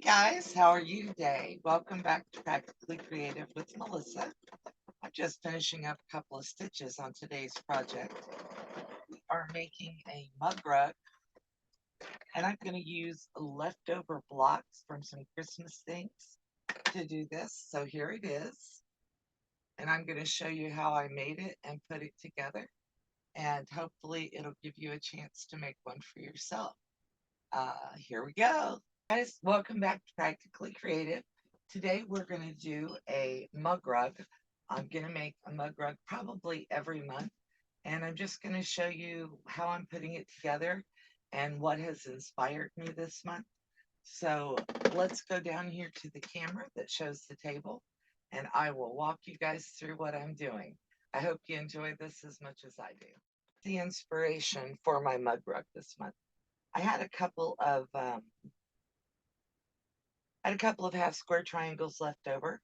Hey guys, how are you today? Welcome back to Practically Creative with Melissa. I'm just finishing up a couple of stitches on today's project. We are making a mug rug, and I'm going to use leftover blocks from some Christmas things to do this. So here it is, and I'm going to show you how I made it and put it together, and hopefully it'll give you a chance to make one for yourself. Here we go. Guys, welcome back to Practically Creative. Today we're going to do a mug rug. I'm going to make a mug rug probably every month, and I'm just going to show you how I'm putting it together and what has inspired me this month. So let's go down here to the camera that shows the table, and I will walk you guys through what I'm doing. I hope you enjoy this as much as I do. The inspiration for my mug rug this month. I had a couple of half square triangles left over,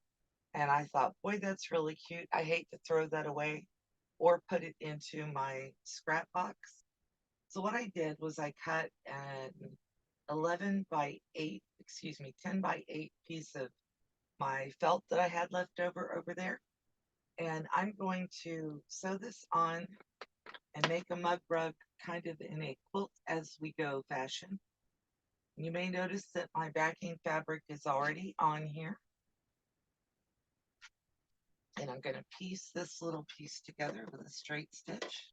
and I thought, boy, that's really cute. I hate to throw that away or put it into my scrap box. So what I did was I cut an 10 by 8 piece of my felt that I had left over there. And I'm going to sew this on and make a mug rug kind of in a quilt as we go fashion. You may notice that my backing fabric is already on here. And I'm going to piece this little piece together with a straight stitch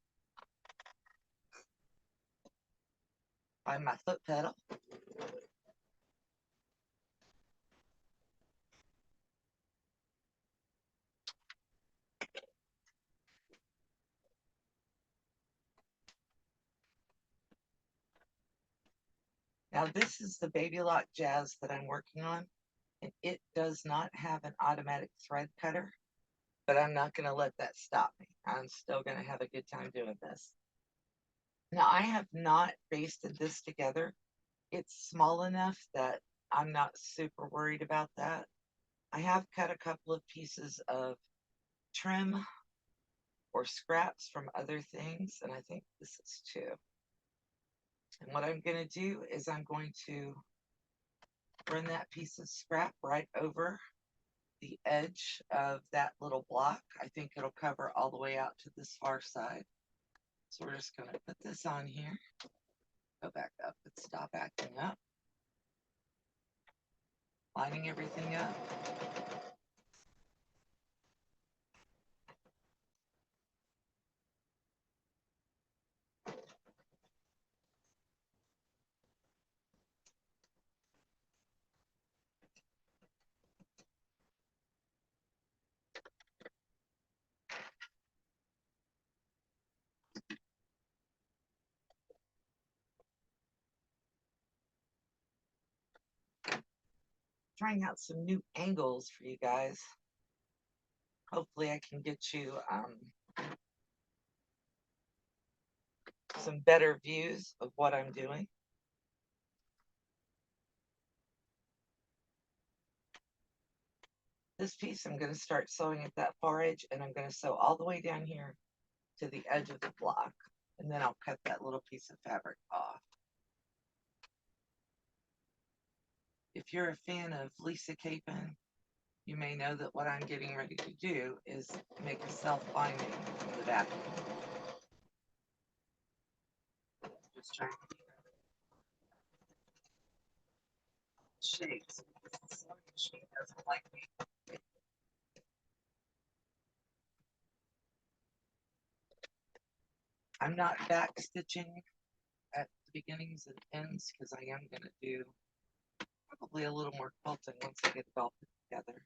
by my foot pedal. Now this is the Baby Lock Jazz that I'm working on, and it does not have an automatic thread cutter, but I'm not going to let that stop me. I'm still going to have a good time doing this. Now I have not basted this together. It's small enough that I'm not super worried about that. I have cut a couple of pieces of trim or scraps from other things, and I think this is two. And what I'm going to do is I'm going to run that piece of scrap right over the edge of that little block. I think it'll cover all the way out to this far side. So we're just going to put this on here, go back up and stop acting up, lining everything up. Trying out some new angles for you guys. Hopefully I can get you some better views of what I'm doing. This piece I'm going to start sewing at that far edge, and I'm going to sew all the way down here to the edge of the block, and then I'll cut that little piece of fabric off. If you're a fan of Lisa Capon, you may know that what I'm getting ready to do is make a self-binding from the back. Just trying to shapes. She doesn't like me. I'm not back stitching at the beginnings and ends because I am going to do probably a little more quilting once I get it all put together.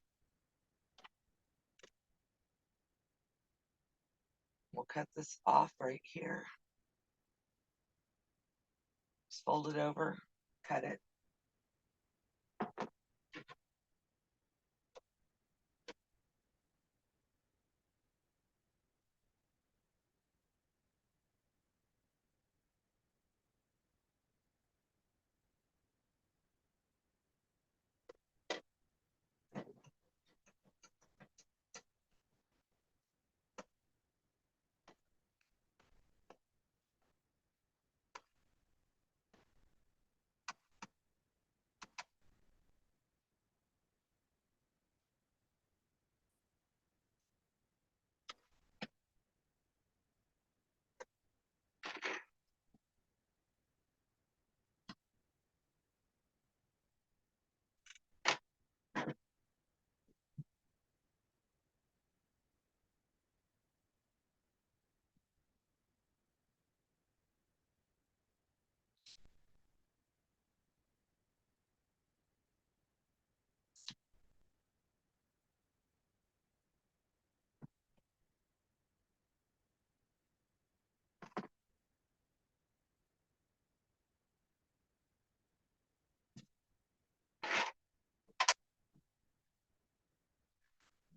We'll cut this off right here. Just fold it over, cut it.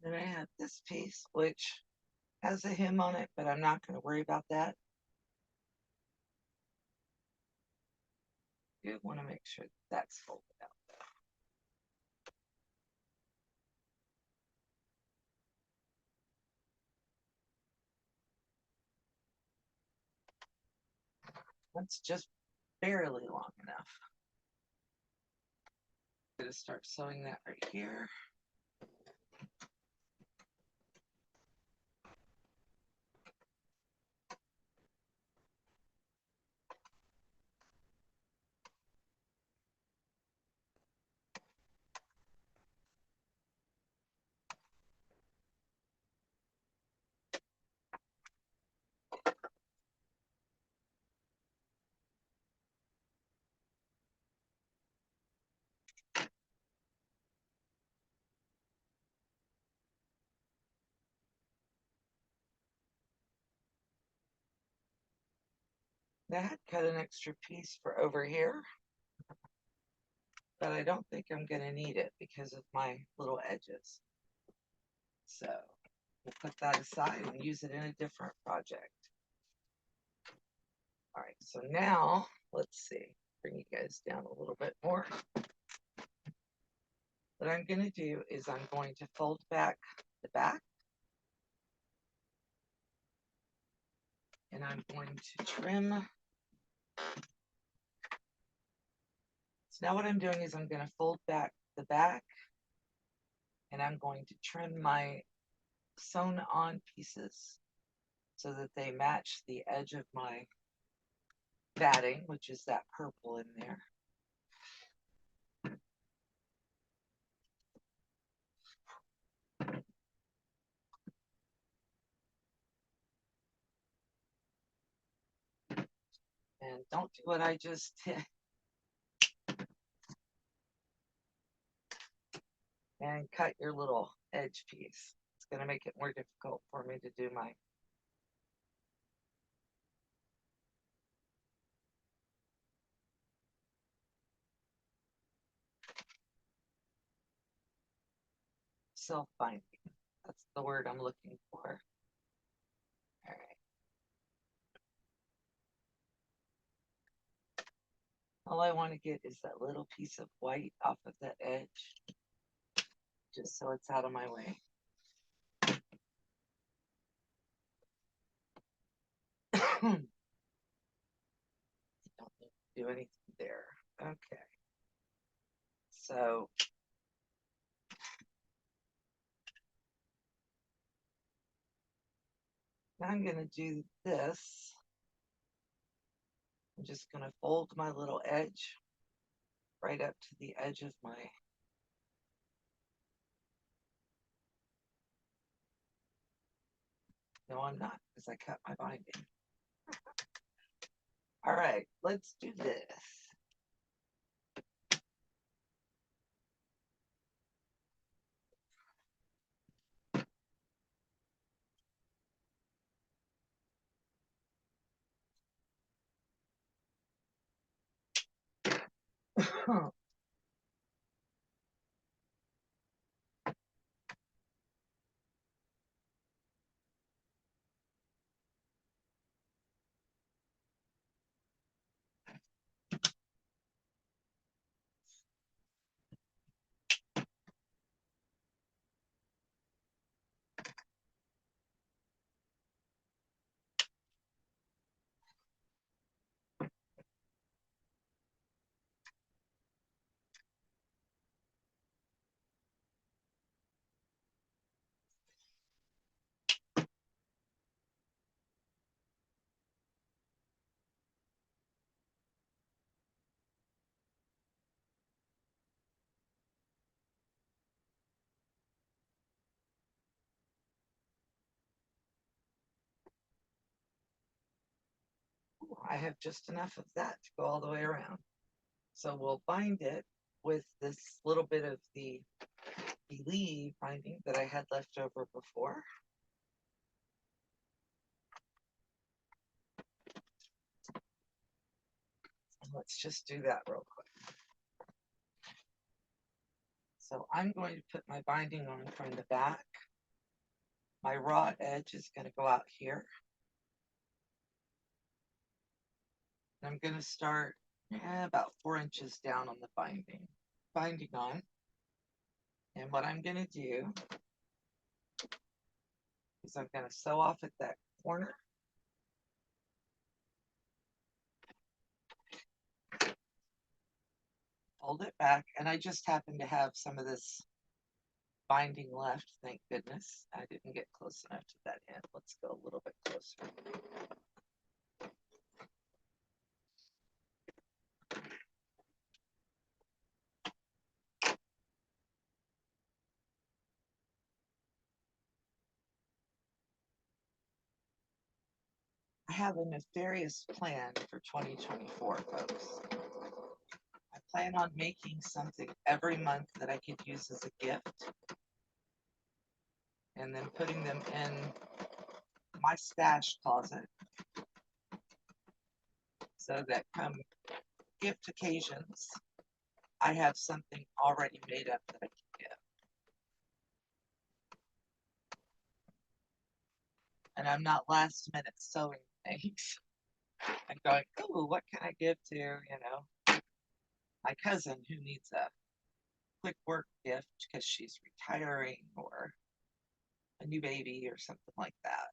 Then I have this piece, which has a hem on it, but I'm not going to worry about that. I do want to make sure that's folded out. That's just barely long enough. I'm going to start sewing that right here. I had cut an extra piece for over here, but I don't think I'm going to need it because of my little edges. So we'll put that aside and use it in a different project. All right, so now let's see, bring you guys down a little bit more. What I'm going to do is I'm going to fold back the back, and I'm going to trim. So now what I'm doing is I'm going to fold back the back, and I'm going to trim my sewn on pieces so that they match the edge of my batting, which is that purple in there. And don't do what I just did. And cut your little edge piece. It's going to make it more difficult for me to do my self-binding. That's the word I'm looking for. All right. All I want to get is that little piece of white off of that edge, just so it's out of my way. Don't need to do anything there. Okay. So now I'm going to do this. I'm just going to fold my little edge right up to the edge of my No, I'm not, because I cut my binding. All right, let's do this. I have just enough of that to go all the way around. So we'll bind it with this little bit of the believe binding that I had left over before. And let's just do that real quick. So I'm going to put my binding on from the back. My raw edge is going to go out here. I'm going to start about 4 inches down on the binding on. And what I'm going to do is I'm going to sew off at that corner. Fold it back, and I just happen to have some of this binding left, thank goodness. I didn't get close enough to that end. Let's go a little bit closer. I have a nefarious plan for 2024, folks. I plan on making something every month that I could use as a gift, and then putting them in my stash closet so that come gift occasions, I have something already made up that I can give. And I'm not last minute sewing things and going, oh, what can I give to, my cousin who needs a quick work gift because she's retiring or a new baby or something like that.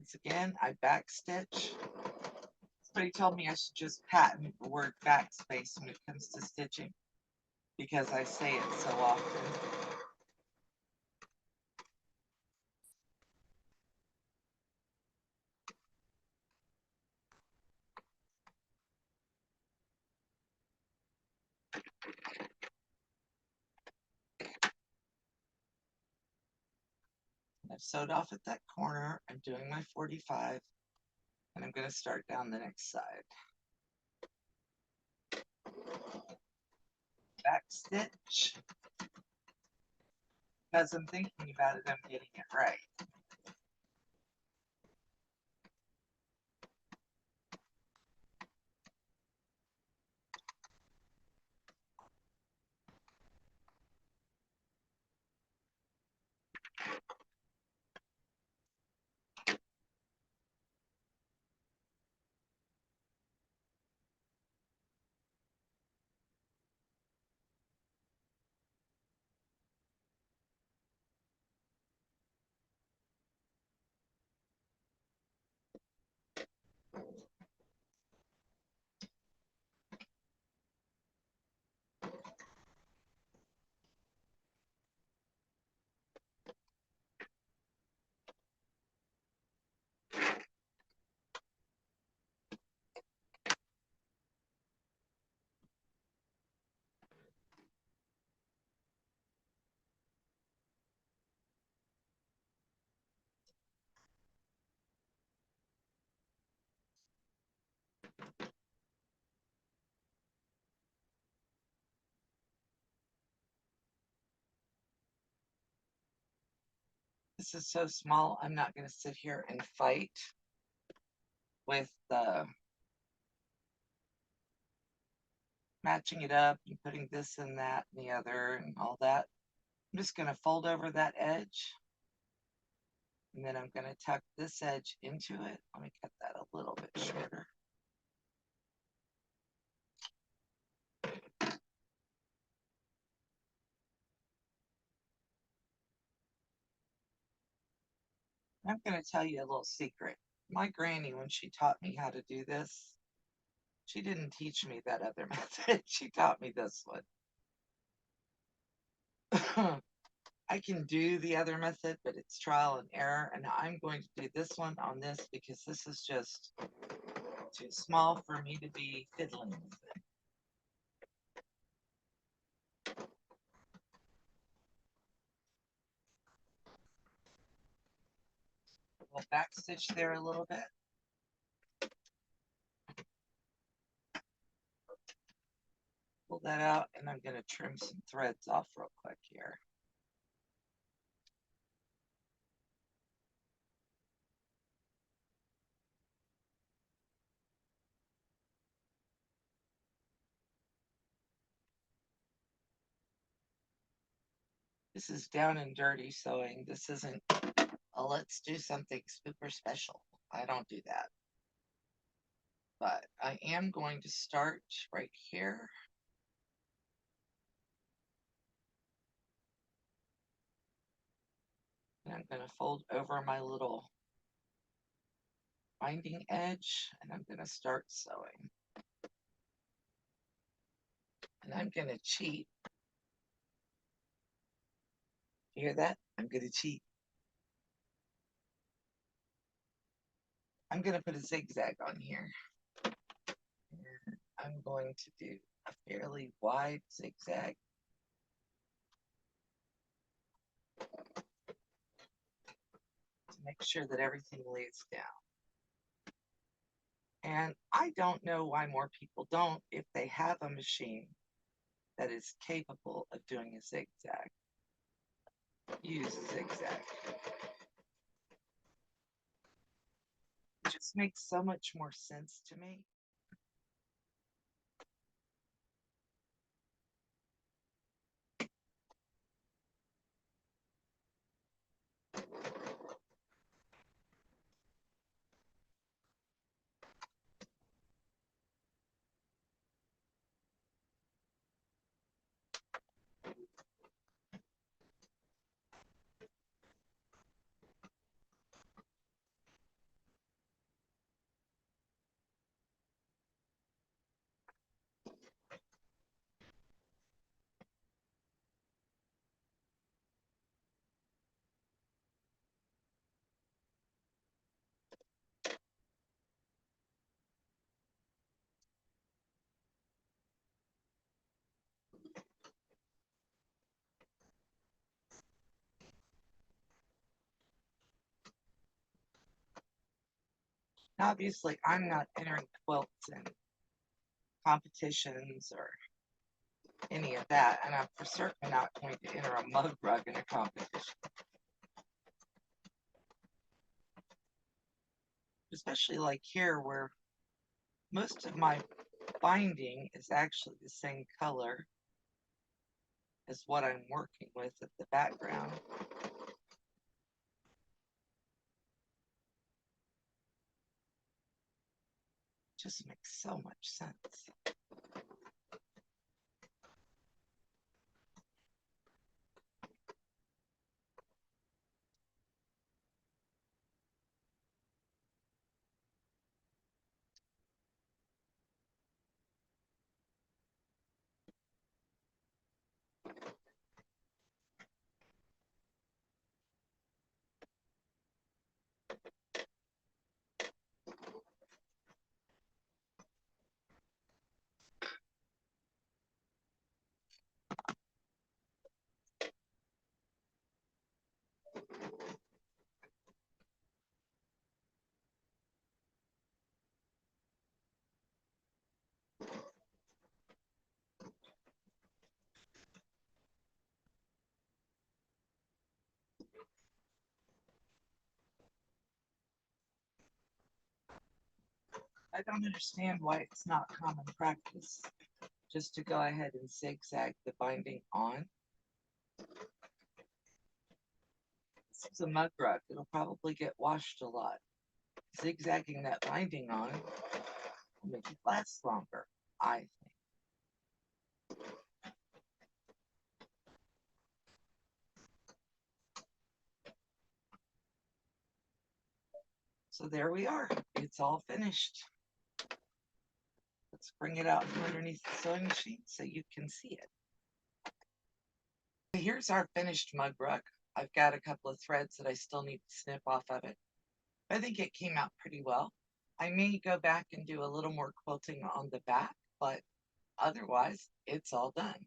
Once again, I backstitch. Somebody told me I should just patent the word backspace when it comes to stitching because I say it so often. I've sewed off at that corner. I'm doing my 45, and I'm going to start down the next side. Back stitch. As I'm thinking about it, I'm getting it right. This is so small, I'm not going to sit here and fight with matching it up and putting this and that and the other and all that. I'm just going to fold over that edge, and then I'm going to tuck this edge into it. Let me cut that a little bit shorter. I'm going to tell you a little secret. My granny, when she taught me how to do this, she didn't teach me that other method. She taught me this one. I can do the other method, but it's trial and error. And I'm going to do this one on this because this is just too small for me to be fiddling with it. We'll back stitch there a little bit. Pull that out, and I'm going to trim some threads off real quick here. This is down and dirty sewing. This isn't a let's do something super special. I don't do that. But I am going to start right here. And I'm going to fold over my little binding edge and I'm going to start sewing. And I'm going to cheat. You hear that? I'm going to cheat. I'm going to put a zigzag on here. And I'm going to do a fairly wide zigzag. To make sure that everything lays down. And I don't know why more people don't if they have a machine that is capable of doing a zigzag. Use a zigzag. It just makes so much more sense to me. Now, obviously, I'm not entering quilts in competitions or any of that, and I'm for certain not going to enter a mug rug in a competition. Especially like here where most of my binding is actually the same color as what I'm working with at the background. Just makes so much sense. I don't understand why it's not common practice just to go ahead and zigzag the binding on. This is a mug rug. It'll probably get washed a lot. Zigzagging that binding on will make it last longer, I think. So there we are. It's all finished. Let's bring it out from underneath the sewing machine so you can see it. Here's our finished mug rug. I've got a couple of threads that I still need to snip off of it. I think it came out pretty well. I may go back and do a little more quilting on the back, but otherwise, it's all done.